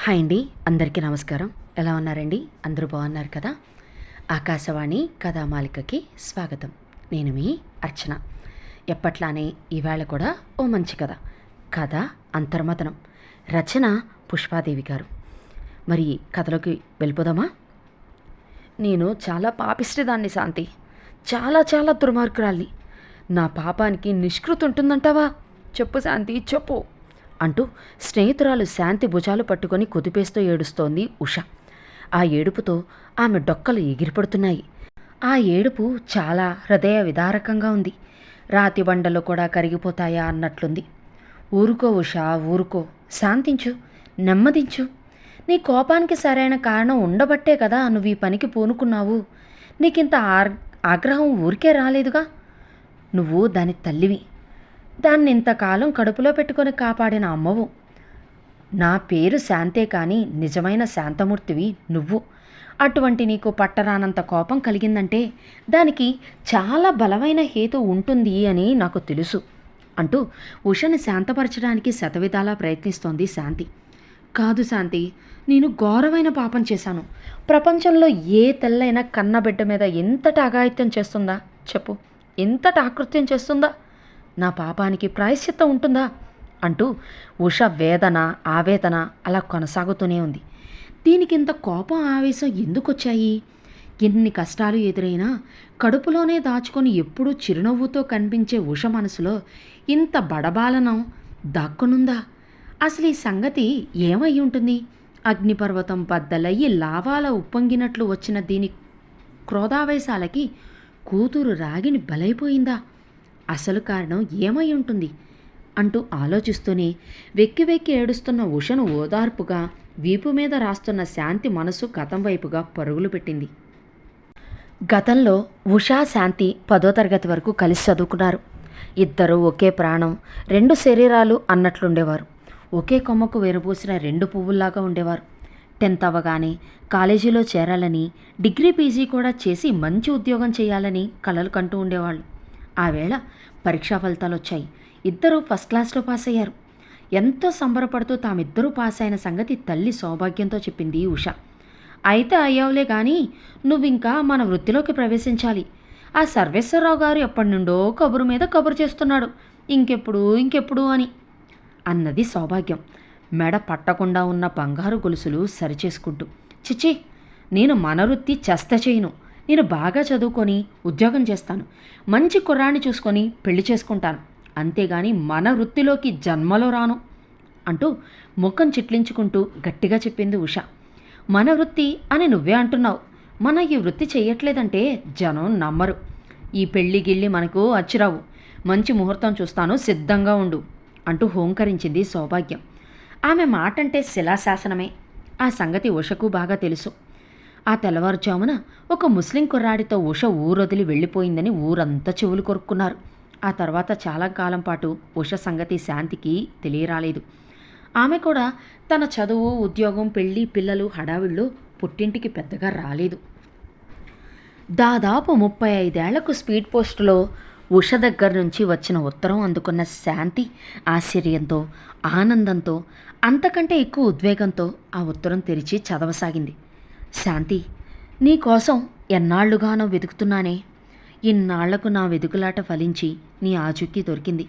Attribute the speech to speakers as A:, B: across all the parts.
A: Hi అండి, అందరికీ నమస్కారం. ఎలా ఉన్నారండి? అందరూ బాగున్నారు కదా? ఆకాశవాణి కథామాలికకి స్వాగతం. నేను మీ అర్చన. ఎప్పట్లానే ఈవేళ కూడా ఓ మంచి కథ అంతర్మథనం. రచన పుష్పాదేవి గారు. మరి కథలోకి వెళ్ళిపోదామా? నేను చాలా పాపిష్టిదాన్ని శాంతి. చాలా చాలా దుర్మార్గురాల్ని. నా పాపానికి నిష్కృతి ఉంటుందంటావా? చెప్పు శాంతి, చెప్పు అంటూ స్నేహితురాలు శాంతి భుజాలు పట్టుకొని కుదిపేస్తూ ఏడుస్తోంది ఉష. ఆ ఏడుపుతో ఆమె డొక్కలు ఎగిరిపడుతున్నాయి. ఆ ఏడుపు చాలా హృదయ విదారకంగా ఉంది. రాతి బండలు కూడా కరిగిపోతాయా అన్నట్లుంది. ఊరుకో ఉష, ఊరుకో. శాంతించు, నెమ్మదించు. నీ కోపానికి సరైన కారణం ఉండబట్టే కదా నువ్వు ఈ పనికి పూనుకున్నావు. నీకింత ఆగ్రహం ఊరికే రాలేదుగా. నువ్వు దాని తల్లివి. దాన్ని ఇంతకాలం కడుపులో పెట్టుకొని కాపాడిన అమ్మవు. నా పేరు శాంతే కానీ నిజమైన శాంతమూర్తివి నువ్వు. అటువంటి నీకు పట్టరానంత కోపం కలిగిందంటే దానికి చాలా బలమైన హేతు ఉంటుంది అని నాకు తెలుసు అంటూ ఉషని శాంతపరచడానికి శతవిధాలా ప్రయత్నిస్తోంది శాంతి. కాదు శాంతి, నేను ఘోరమైన పాపం చేశాను. ప్రపంచంలో ఏ తెల్లైన కన్నబిడ్డ మీద ఎంతటి అఘాయిత్యం చేస్తుందా చెప్పు? ఎంతటి ఆకృత్యం చేస్తుందా? నా పాపానికి ప్రాయశ్చిత్తం ఉంటుందా అంటూ ఉష వేదన ఆవేదన అలా కొనసాగుతూనే ఉంది. దీనికింత కోపం ఆవేశం ఎందుకొచ్చాయి? ఎన్ని కష్టాలు ఎదురైనా కడుపులోనే దాచుకొని ఎప్పుడూ చిరునవ్వుతో కనిపించే ఉష మనసులో ఇంత బడబాలనం దాక్కునుందా? అసలు ఈ సంగతి ఏమై ఉంటుంది? అగ్నిపర్వతం బద్దలయ్యి లావాల ఉప్పొంగినట్లు వచ్చిన దీని క్రోధావేశాలకి కూతురు రాగిని బలైపోయిందా? అసలు కారణం ఏమై ఉంటుంది అంటూ ఆలోచిస్తూనే వెక్కి వెక్కి ఏడుస్తున్న ఉషను ఓదార్పుగా వీపు మీద రాస్తున్న శాంతి మనసు గతం వైపుగా పరుగులు పెట్టింది. గతంలో ఉషా శాంతి 10వ తరగతి వరకు కలిసి చదువుకున్నారు. ఇద్దరూ ఒకే ప్రాణం, రెండు శరీరాలు అన్నట్లుండేవారు. ఒకే కొమ్మకు విరబూసిన రెండు పువ్వుల్లాగా ఉండేవారు. 10th అవ్వగానే కాలేజీలో చేరాలని, డిగ్రీ పీజీ కూడా చేసి మంచి ఉద్యోగం చేయాలని కలలు కంటూ ఉండేవాళ్ళు. ఆ వేళ పరీక్షా ఫలితాలు వచ్చాయి. ఇద్దరూ ఫస్ట్ క్లాస్లో పాస్ అయ్యారు. ఎంతో సంబరపడుతూ తామిద్దరూ పాస్ అయిన సంగతి తల్లి సౌభాగ్యంతో చెప్పింది ఉష. అయితే అయ్యావులే కానీ నువ్వింకా మన వృత్తిలోకి ప్రవేశించాలి. ఆ సర్వేశ్వరరావు గారు ఎప్పటి నుండో కబురు మీద కబురు చేస్తున్నాడు, ఇంకెప్పుడు అని అన్నది సౌభాగ్యం మెడ పట్టకుండా ఉన్న బంగారు గొలుసులు సరిచేసుకుంటూ. చిచి, నేను మన వృత్తి చెస్త చేయను. నేను బాగా చదువుకొని ఉద్యోగం చేస్తాను. మంచి కుర్రాన్ని చూసుకొని పెళ్లి చేసుకుంటాను. అంతేగాని మన వృత్తిలోకి జన్మలో రాను అంటూ ముఖం చిట్లించుకుంటూ గట్టిగా చెప్పింది ఉష. మన వృత్తి అని నువ్వే అంటున్నావు. మనం ఈ వృత్తి చెయ్యట్లేదంటే జనం నమ్మరు. ఈ పెళ్లి గిళ్ళి మనకు అచ్చిరావు. మంచి ముహూర్తం చూస్తాను, సిద్ధంగా ఉండు అంటూ హోంకరించింది సౌభాగ్యం. ఆమె మాటంటే శిలాశాసనమే. ఆ సంగతి ఉషకు బాగా తెలుసు. ఆ తెల్లవారుజామున ఒక ముస్లిం కుర్రాడితో ఉష ఊరొదిలి వెళ్ళిపోయిందని ఊరంతా చెవులు కొరుక్కున్నారు. ఆ తర్వాత చాలా కాలం పాటు ఉష సంగతి శాంతికి తెలియరాలేదు. ఆమె కూడా తన చదువు, ఉద్యోగం, పెళ్ళి, పిల్లలు హడావిళ్ళు పుట్టింటికి పెద్దగా రాలేదు. దాదాపు 35 ఏళ్లకు స్పీడ్ పోస్టులో ఉష దగ్గర నుంచి వచ్చిన ఉత్తరం అందుకున్న శాంతి ఆశ్చర్యంతో, ఆనందంతో, అంతకంటే ఎక్కువ ఉద్వేగంతో ఆ ఉత్తరం తెరిచి చదవసాగింది. శాంతి, నీకోసం ఎన్నాళ్లుగానో వెతుకుతున్నానే. ఇన్నాళ్లకు నా వెతుకులాట ఫలించి నీ ఆచూకీ దొరికింది.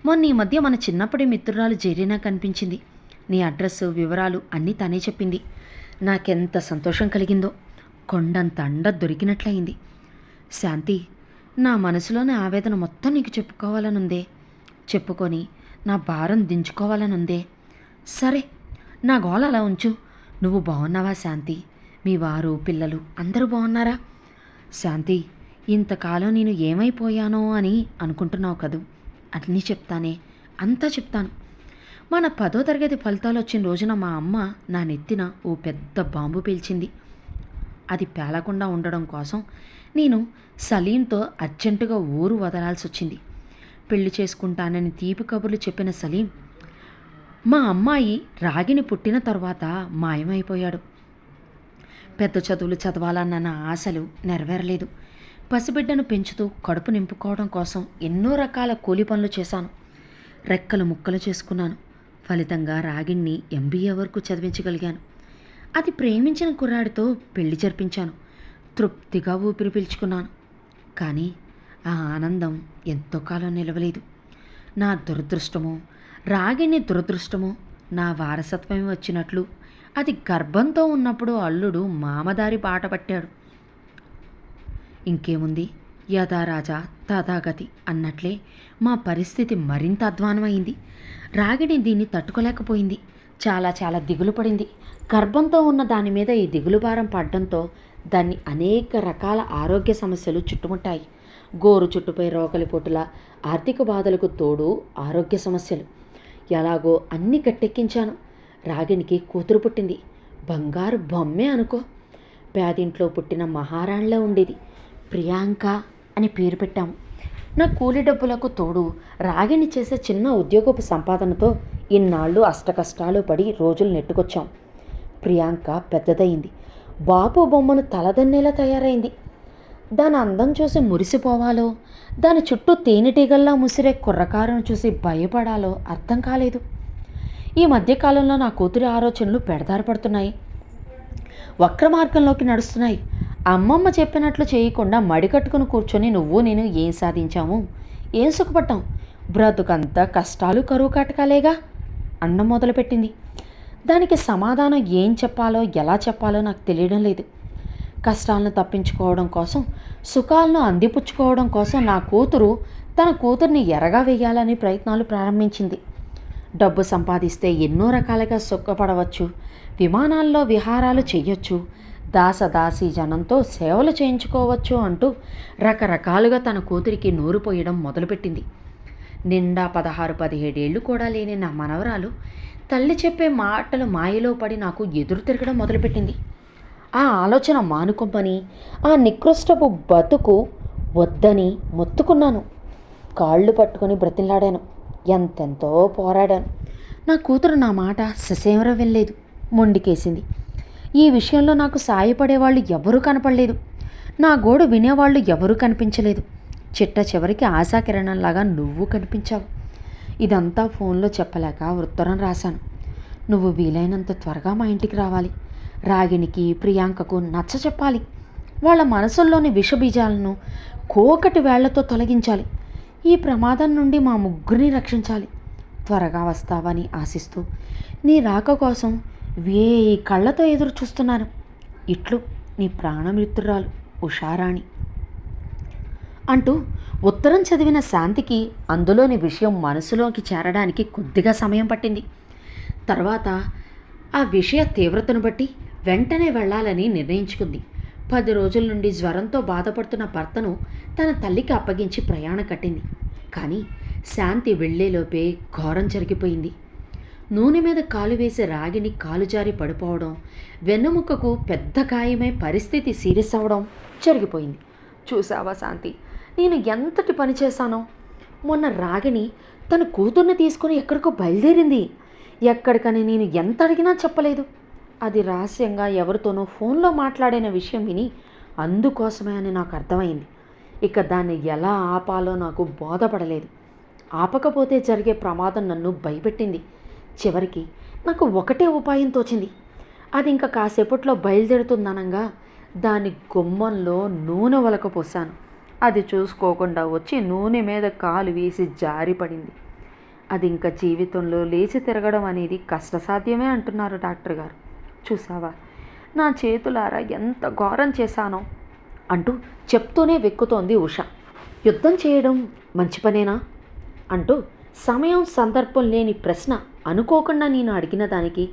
A: మొన్న ఈ మధ్య మన చిన్నప్పటి మిత్రురాలు జరీనా కనిపించింది. నీ అడ్రస్సు, వివరాలు అన్నీ తనే చెప్పింది. నాకెంత సంతోషం కలిగిందో. కొండంత అండ దొరికినట్లయింది. శాంతి, నా మనసులోని ఆవేదన మొత్తం నీకు చెప్పుకోవాలనుందే. చెప్పుకొని నా భారం దించుకోవాలనుందే. సరే, నా గోల అలా ఉంచు. నువ్వు బాగున్నావా శాంతి? మీ వారు, పిల్లలు అందరూ బాగున్నారా? శాంతి, ఇంతకాలం నేను ఏమైపోయానో అని అనుకుంటున్నావు కదూ. అన్నీ చెప్తానే, అంతా చెప్తాను. మన 10వ తరగతి ఫలితాలు వచ్చిన రోజున మా అమ్మ నా నెత్తిన ఓ పెద్ద బాంబు పేల్చింది. అది పేలకుండా ఉండడం కోసం నేను సలీంతో అర్జెంటుగా ఊరు వదలాల్సి వచ్చింది. పెళ్లి చేసుకుంటానని తీపి కబుర్లు చెప్పిన సలీం మా అమ్మాయి రాగిని పుట్టిన తర్వాత మాయమైపోయాడు. పెద్ద చదువులు చదవాలన్న నా ఆశలు నెరవేరలేదు. పసిబిడ్డను పెంచుతూ కడుపు నింపుకోవడం కోసం ఎన్నో రకాల కూలి పనులు చేశాను. రెక్కలు ముక్కలు చేసుకున్నాను. ఫలితంగా రాగిణ్ణి ఎంబీఏ వరకు చదివించగలిగాను. అది ప్రేమించిన కుర్రాడితో పెళ్లి జరిపించాను. తృప్తిగా ఊపిరి పీల్చుకున్నాను. కానీ ఆ ఆనందం ఎంతో కాలం నిలవలేదు. నా దురదృష్టమో, రాగిణి దురదృష్టమో, నా వారసత్వం వచ్చినట్లు అది గర్భంతో ఉన్నప్పుడు అల్లుడు మామదారి బాట పట్టాడు. ఇంకేముంది, యథా రాజా తథాగతి అన్నట్లే మా పరిస్థితి మరింత అధ్వానమైంది. రాగిణి దీన్ని తట్టుకోలేకపోయింది. చాలా చాలా దిగులు పడింది. గర్భంతో ఉన్న దాని మీద ఈ దిగులు భారం పడడంతో దాన్ని అనేక రకాల ఆరోగ్య సమస్యలు చుట్టుముట్టాయి. గోరు చుట్టుపై రోకలిపోటుల, ఆర్థిక బాధలకు తోడు ఆరోగ్య సమస్యలు. ఎలాగో అన్నీ గట్టెక్కించాను. రాగిణికి కూతురు పుట్టింది. బంగారు బొమ్మే అనుకో. పేదింట్లో పుట్టిన మహారాణిలా ఉండేది. ప్రియాంక అని పేరు పెట్టాము. నా కూలి డబ్బులకు తోడు రాగిణి చేసే చిన్న ఉద్యోగపు సంపాదనతో ఇన్నాళ్ళు అష్టకష్టాలు పడి రోజులు నెట్టుకొచ్చాం. ప్రియాంక పెద్దదయింది. బాపు బొమ్మను తలదన్నేలా తయారైంది. దాని అందం చూసి మురిసిపోవాలో, దాని చుట్టూ తేనెటీగల్లా ముసిరే కుర్రకారును చూసి భయపడాలో అర్థం కాలేదు. ఈ మధ్యకాలంలో నా కూతురి ఆలోచనలు పెడదారి పడుతున్నాయి, వక్ర మార్గంలోకి నడుస్తున్నాయి. అమ్మమ్మ చెప్పినట్లు చేయకుండా మడికట్టుకుని కూర్చొని నువ్వు నేను ఏం సాధించాము, ఏం సుఖపడ్డాం? బ్రతుకంతా కష్టాలు కరువు కాటకాలేగా అన్నం మొదలుపెట్టింది. దానికి సమాధానం ఏం చెప్పాలో, ఎలా చెప్పాలో నాకు తెలియడం లేదు. కష్టాలను తప్పించుకోవడం కోసం, సుఖాలను అందిపుచ్చుకోవడం కోసం నా కూతురు తన కూతుర్ని ఎరగా వేయాలని ప్రయత్నాలు ప్రారంభించింది. డబ్బు సంపాదిస్తే ఎన్నో రకాలుగా సుఖపడవచ్చు, విమానాల్లో విహారాలు చెయ్యొచ్చు, దాసదాసీ జనంతో సేవలు చేయించుకోవచ్చు అంటూ రకరకాలుగా తన కూతురికి నోరు పోయడం మొదలుపెట్టింది. నిండా 16-17 ఏళ్ళు కూడా లేని నా మనవరాలు తల్లి చెప్పే మాటలు మాయలో పడి నాకు ఎదురు తిరగడం మొదలుపెట్టింది. ఆ ఆలోచన మానుకొమ్మని, ఆ నికృష్టపు బతుకు వద్దని మొత్తుకున్నాను. కాళ్ళు పట్టుకొని బ్రతిలాడాను. ఎంతెంతో పోరాడాను. నా కూతురు నా మాట ససేమర వినలేదు, మొండికేసింది. ఈ విషయంలో నాకు సాయపడేవాళ్ళు ఎవరూ కనపడలేదు. నా గోడు వినేవాళ్ళు ఎవరూ కనిపించలేదు. చిట్ట చివరికి ఆశాకిరణంలాగా నువ్వు కనిపించావు. ఇదంతా ఫోన్లో చెప్పలేక ఉత్తరం రాశాను. నువ్వు వీలైనంత త్వరగా మా ఇంటికి రావాలి. రాగిణికి, ప్రియాంకకు నచ్చ చెప్పాలి. వాళ్ళ మనసుల్లోని విషబీజాలను కోకటి వేళ్లతో తొలగించాలి. ఈ ప్రమాదం నుండి మా ముగ్గురిని రక్షించాలి. త్వరగా వస్తావని ఆశిస్తూ నీ రాక కోసం 1000 కళ్ళతో ఎదురు చూస్తున్నాను. ఇట్లు నీ ప్రాణమిత్రురాలు ఉషారాణి అంటూ ఉత్తరం చదివిన శాంతికి అందులోని విషయం మనసులోకి చేరడానికి కొద్దిగా సమయం పట్టింది. తర్వాత ఆ విషయ తీవ్రతను బట్టి వెంటనే వెళ్ళాలని నిర్ణయించుకుంది. 10 రోజుల నుండి జ్వరంతో బాధపడుతున్న భర్తను తన తల్లికి అప్పగించి ప్రయాణం కట్టింది. కానీ శాంతి వెళ్లేలోపే ఘోరం జరిగిపోయింది. నూనె మీద కాలు వేసి రాగిని కాలు జారి పడిపోవడం, వెన్నెముకకు పెద్ద గాయమై పరిస్థితి సీరియస్ అవ్వడం జరిగిపోయింది. చూసావా శాంతి, నేను ఎంతటి పని చేశానో. మొన్న రాగిని తన కూతుర్ని తీసుకుని ఎక్కడికో బయలుదేరింది. ఎక్కడికని నేను ఎంత అడిగినా చెప్పలేదు. అది రహస్యంగా ఎవరితోనో ఫోన్లో మాట్లాడిన విషయం విని అందుకోసమే అని నాకు అర్థమైంది. ఇక దాన్ని ఎలా ఆపాలో నాకు బోధపడలేదు. ఆపకపోతే జరిగే ప్రమాదం నన్ను భయపెట్టింది. చివరికి నాకు ఒకటే ఉపాయం తోచింది. అది ఇంకా కాసేపట్లో బయలుదేరుతుందనగా దాని గుమ్మంలో నూనె ఒలకపోసాను. అది చూసుకోకుండా వచ్చి నూనె మీద కాలు వేసి జారిపడింది. అది ఇంకా జీవితంలో లేచి తిరగడం అనేది కష్టసాధ్యమే అంటున్నారు డాక్టర్ గారు. చూసావా, నా చేతులారా ఎంత ఘోరం చేశానో అంటూ చెప్తూనే వెక్కుతోంది ఉష. యుద్ధం చేయడం మంచి పనేనా అంటూ సమయం సందర్భం లేని ప్రశ్న అనుకోకుండా నేను అడిగిన దానికి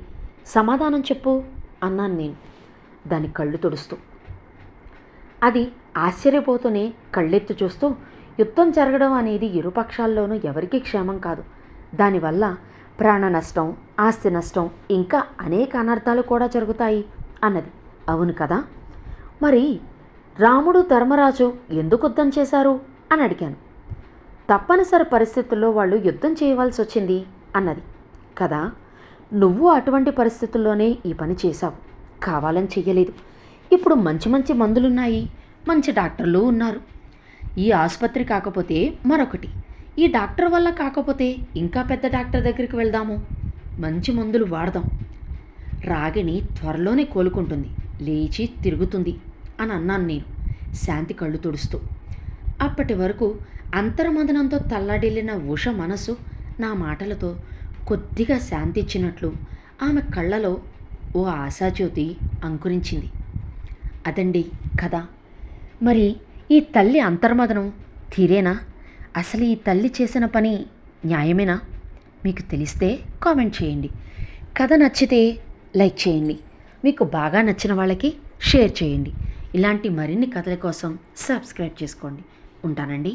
A: సమాధానం చెప్పు అన్నాను నేను దాని కళ్ళు తుడుస్తూ. అది ఆశ్చర్యపోతూనే కళ్ళెత్తు చూస్తూ, యుద్ధం జరగడం అనేది ఇరుపక్షాల్లోనూ ఎవరికీ క్షేమం కాదు. దానివల్ల ప్రాణ నష్టం, ఆస్తి నష్టం, ఇంకా అనేక అనర్థాలు కూడా జరుగుతాయి అన్నది. అవును కదా, మరి రాముడు ధర్మరాజు ఎందుకు యుద్ధం చేశారు అని అడిగాను. తప్పనిసరి పరిస్థితుల్లో వాళ్ళు యుద్ధం చేయవలసి వచ్చింది అన్నది. కదా, నువ్వు అటువంటి పరిస్థితుల్లోనే ఈ పని చేశావు, కావాలని చెయ్యలేదు. ఇప్పుడు మంచి మంచి మందులున్నాయి, మంచి డాక్టర్లు ఉన్నారు. ఈ ఆసుపత్రి కాకపోతే మరొకటి, ఈ డాక్టర్ వల్ల కాకపోతే ఇంకా పెద్ద డాక్టర్ దగ్గరికి వెళ్దాము. మంచి మందులు వాడదాం. రాగిణి త్వరలోనే కోలుకుంటుంది, లేచి తిరుగుతుంది అని అన్నాను నేను, శాంతి కళ్ళు తుడుస్తూ. అప్పటి వరకు అంతర్మదనంతో తల్లడిల్లిన ఉష మనసు నా మాటలతో కొద్దిగా శాంతి ఇచ్చినట్లు ఆమె కళ్ళలో ఓ ఆశాజ్యోతి అంకురించింది. అదండి కథ. మరి ఈ తల్లి అంతర్మదనం తీరేనా? అసలు ఈ తల్లి చేసిన పని న్యాయమేనా? మీకు తెలిస్తే కామెంట్ చేయండి. కథ నచ్చితే లైక్ చేయండి. మీకు బాగా నచ్చిన వాళ్ళకి షేర్ చేయండి. ఇలాంటి మరిన్ని కథల కోసం సబ్స్క్రైబ్ చేసుకోండి. ఉంటానండి.